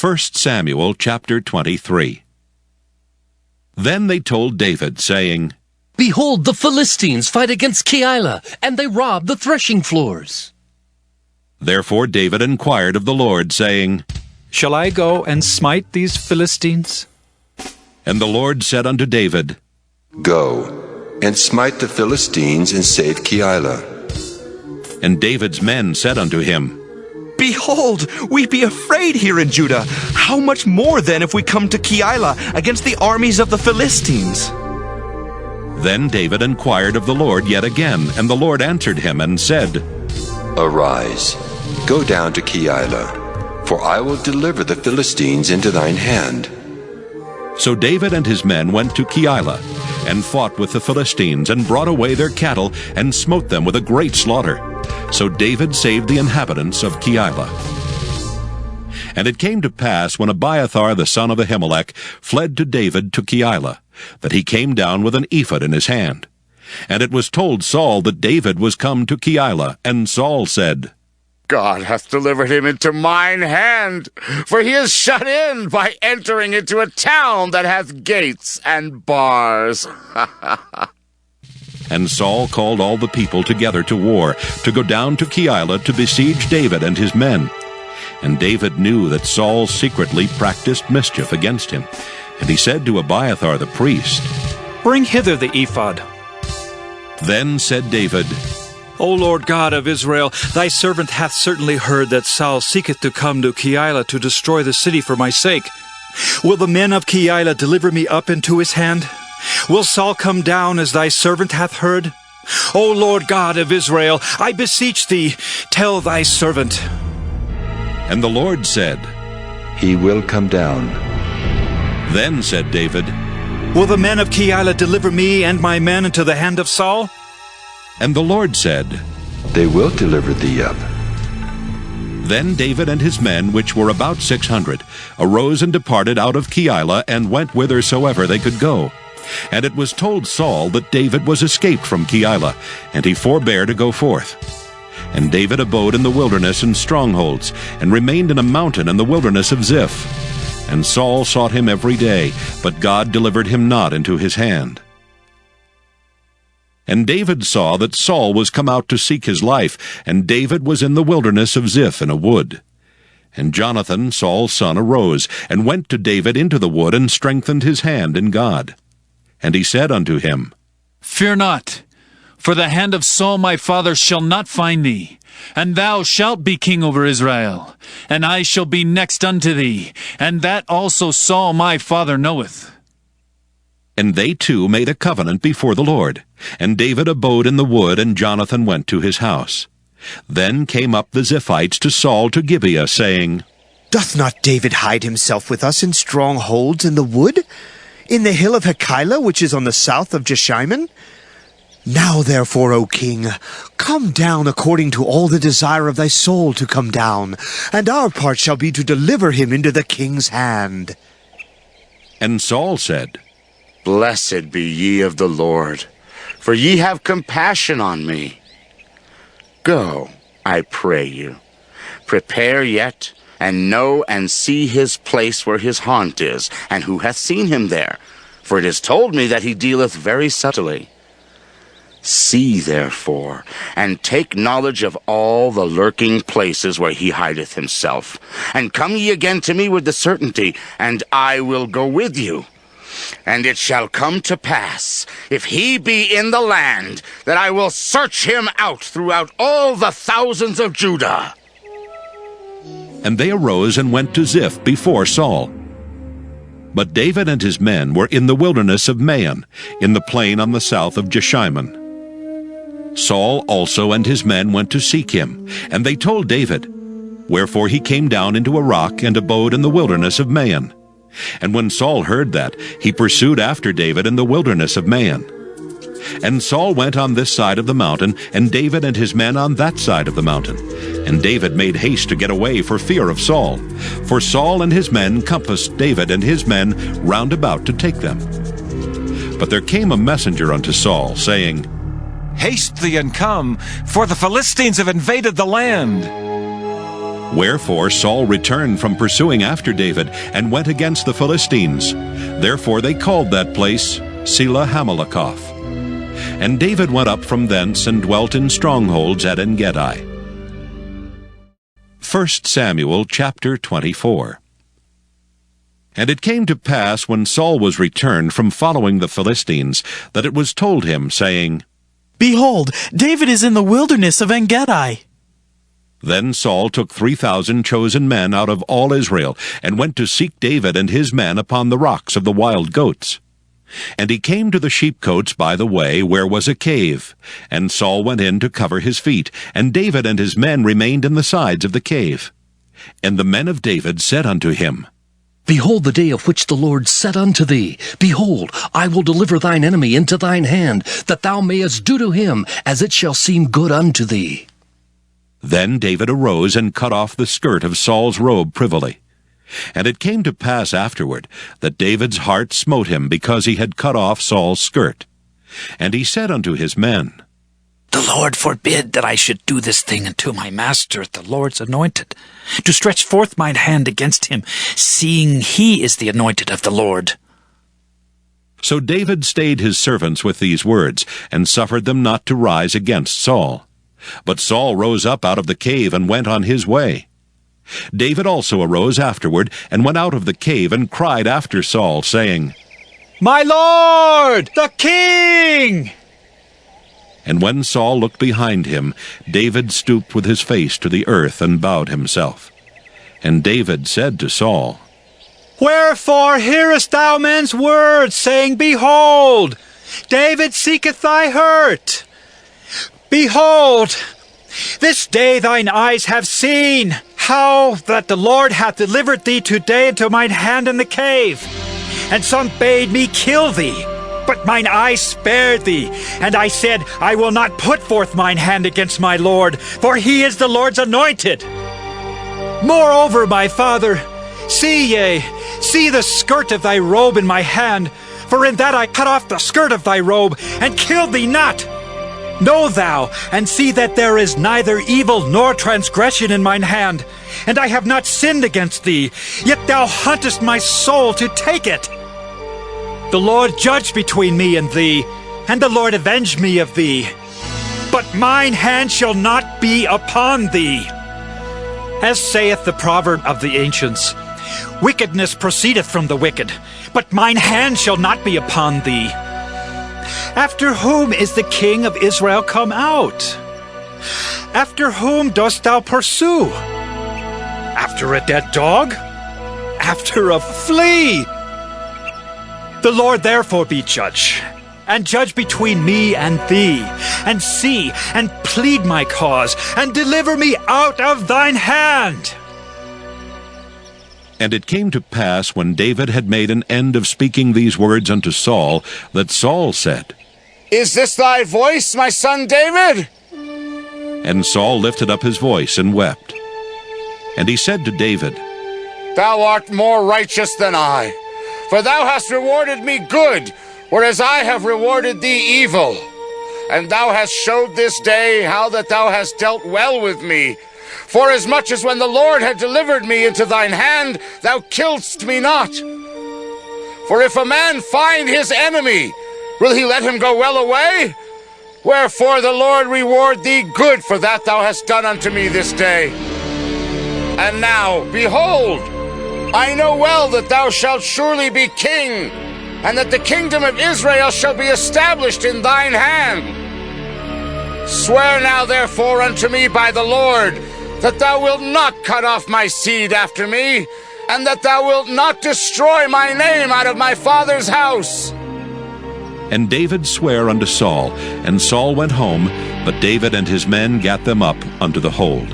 1 Samuel chapter 23. Then they told David, saying, Behold, the Philistines fight against Keilah, and they rob the threshing floors. Therefore David inquired of the Lord, saying, Shall I go and smite these Philistines? And the Lord said unto David, Go, and smite the Philistines, and save Keilah. And David's men said unto him, Behold, we be afraid here in Judah. How much more then if we come to Keilah against the armies of the Philistines? Then David inquired of the Lord yet again, and the Lord answered him and said, Arise, go down to Keilah, for I will deliver the Philistines into thine hand. So David and his men went to Keilah, and fought with the Philistines, and brought away their cattle, and smote them with a great slaughter. So David saved the inhabitants of Keilah. And it came to pass, when Abiathar the son of Ahimelech fled to David to Keilah, that he came down with an ephod in his hand. And it was told Saul that David was come to Keilah, and Saul said, God hath delivered him into mine hand, for he is shut in by entering into a town that hath gates and bars. And Saul called all the people together to war, to go down to Keilah to besiege David and his men. And David knew that Saul secretly practiced mischief against him. And he said to Abiathar the priest, Bring hither the ephod. Then said David, O Lord God of Israel, thy servant hath certainly heard that Saul seeketh to come to Keilah to destroy the city for my sake. Will the men of Keilah deliver me up into his hand? Will Saul come down as thy servant hath heard? O Lord God of Israel, I beseech thee, tell thy servant. And the Lord said, He will come down. Then said David, Will the men of Keilah deliver me and my men into the hand of Saul? And the Lord said, They will deliver thee up. Then David and his men, which were about 600, arose and departed out of Keilah, and went whithersoever they could go. And it was told Saul that David was escaped from Keilah, and he forbare to go forth. And David abode in the wilderness in strongholds, and remained in a mountain in the wilderness of Ziph. And Saul sought him every day, but God delivered him not into his hand. And David saw that Saul was come out to seek his life, and David was in the wilderness of Ziph in a wood. And Jonathan, Saul's son, arose, and went to David into the wood, and strengthened his hand in God. And he said unto him, Fear not, for the hand of Saul my father shall not find thee, and thou shalt be king over Israel, and I shall be next unto thee, and that also Saul my father knoweth. And they two made a covenant before the Lord. And David abode in the wood, and Jonathan went to his house. Then came up the Ziphites to Saul to Gibeah, saying, Doth not David hide himself with us in strongholds in the wood, in the hill of Keilah, which is on the south of Jeshimon? Now therefore, O king, come down according to all the desire of thy soul to come down, and our part shall be to deliver him into the king's hand. And Saul said, Blessed be ye of the Lord, for ye have compassion on me. Go, I pray you, prepare yet, and know and see his place where his haunt is, and who hath seen him there, for it is told me that he dealeth very subtly. See therefore, and take knowledge of all the lurking places where he hideth himself, and come ye again to me with the certainty, and I will go with you. And it shall come to pass, if he be in the land, that I will search him out throughout all the thousands of Judah. And they arose and went to Ziph before Saul. But David and his men were in the wilderness of Maon, in the plain on the south of Jeshimon. Saul also and his men went to seek him, and they told David. Wherefore he came down into a rock, and abode in the wilderness of Maon. And when Saul heard that, he pursued after David in the wilderness of Maon. And Saul went on this side of the mountain, and David and his men on that side of the mountain. And David made haste to get away for fear of Saul. For Saul and his men compassed David and his men round about to take them. But there came a messenger unto Saul, saying, Haste thee and come, for the Philistines have invaded the land. Wherefore Saul returned from pursuing after David, and went against the Philistines. Therefore they called that place Selah Hamalakoth. And David went up from thence, and dwelt in strongholds at En-gedi. 1 Samuel chapter 24. And it came to pass, when Saul was returned from following the Philistines, that it was told him, saying, Behold, David is in the wilderness of En-gedi. Then Saul took 3,000 chosen men out of all Israel, and went to seek David and his men upon the rocks of the wild goats. And he came to the sheepcotes by the way, where was a cave. And Saul went in to cover his feet, and David and his men remained in the sides of the cave. And the men of David said unto him, Behold the day of which the Lord said unto thee, Behold, I will deliver thine enemy into thine hand, that thou mayest do to him as it shall seem good unto thee. Then David arose and cut off the skirt of Saul's robe privily. And it came to pass afterward that David's heart smote him, because he had cut off Saul's skirt. And he said unto his men, The Lord forbid that I should do this thing unto my master, the Lord's anointed, to stretch forth mine hand against him, seeing he is the anointed of the Lord. So David stayed his servants with these words, and suffered them not to rise against Saul. But Saul rose up out of the cave, and went on his way. David also arose afterward, and went out of the cave, and cried after Saul, saying, My lord, the king! And when Saul looked behind him, David stooped with his face to the earth, and bowed himself. And David said to Saul, Wherefore hearest thou men's words, saying, Behold, David seeketh thy hurt? Behold, this day thine eyes have seen how that the Lord hath delivered thee today into mine hand in the cave. And some bade me kill thee, but mine eyes spared thee. And I said, I will not put forth mine hand against my Lord, for he is the Lord's anointed. Moreover, my father, see the skirt of thy robe in my hand, for in that I cut off the skirt of thy robe, and killed thee not. Know thou, and see that there is neither evil nor transgression in mine hand, and I have not sinned against thee, yet thou huntest my soul to take it. The Lord judge between me and thee, and the Lord avenge me of thee. But mine hand shall not be upon thee. As saith the proverb of the ancients, Wickedness proceedeth from the wicked, but mine hand shall not be upon thee. After whom is the king of Israel come out? After whom dost thou pursue? After a dead dog? After a flea? The Lord therefore be judge, and judge between me and thee, and see, and plead my cause, and deliver me out of thine hand. And it came to pass, when David had made an end of speaking these words unto Saul, that Saul said, Is this thy voice, my son David? And Saul lifted up his voice and wept. And he said to David, Thou art more righteous than I, for thou hast rewarded me good, whereas I have rewarded thee evil. And thou hast showed this day how that thou hast dealt well with me. Forasmuch as when the Lord had delivered me into thine hand, thou killedst me not. For if a man find his enemy, will he let him go well away? Wherefore the Lord reward thee good for that thou hast done unto me this day. And now, behold, I know well that thou shalt surely be king, and that the kingdom of Israel shall be established in thine hand. Swear now therefore unto me by the Lord, that thou wilt not cut off my seed after me, and that thou wilt not destroy my name out of my father's house. And David sware unto Saul, and Saul went home, but David and his men gat them up unto the hold.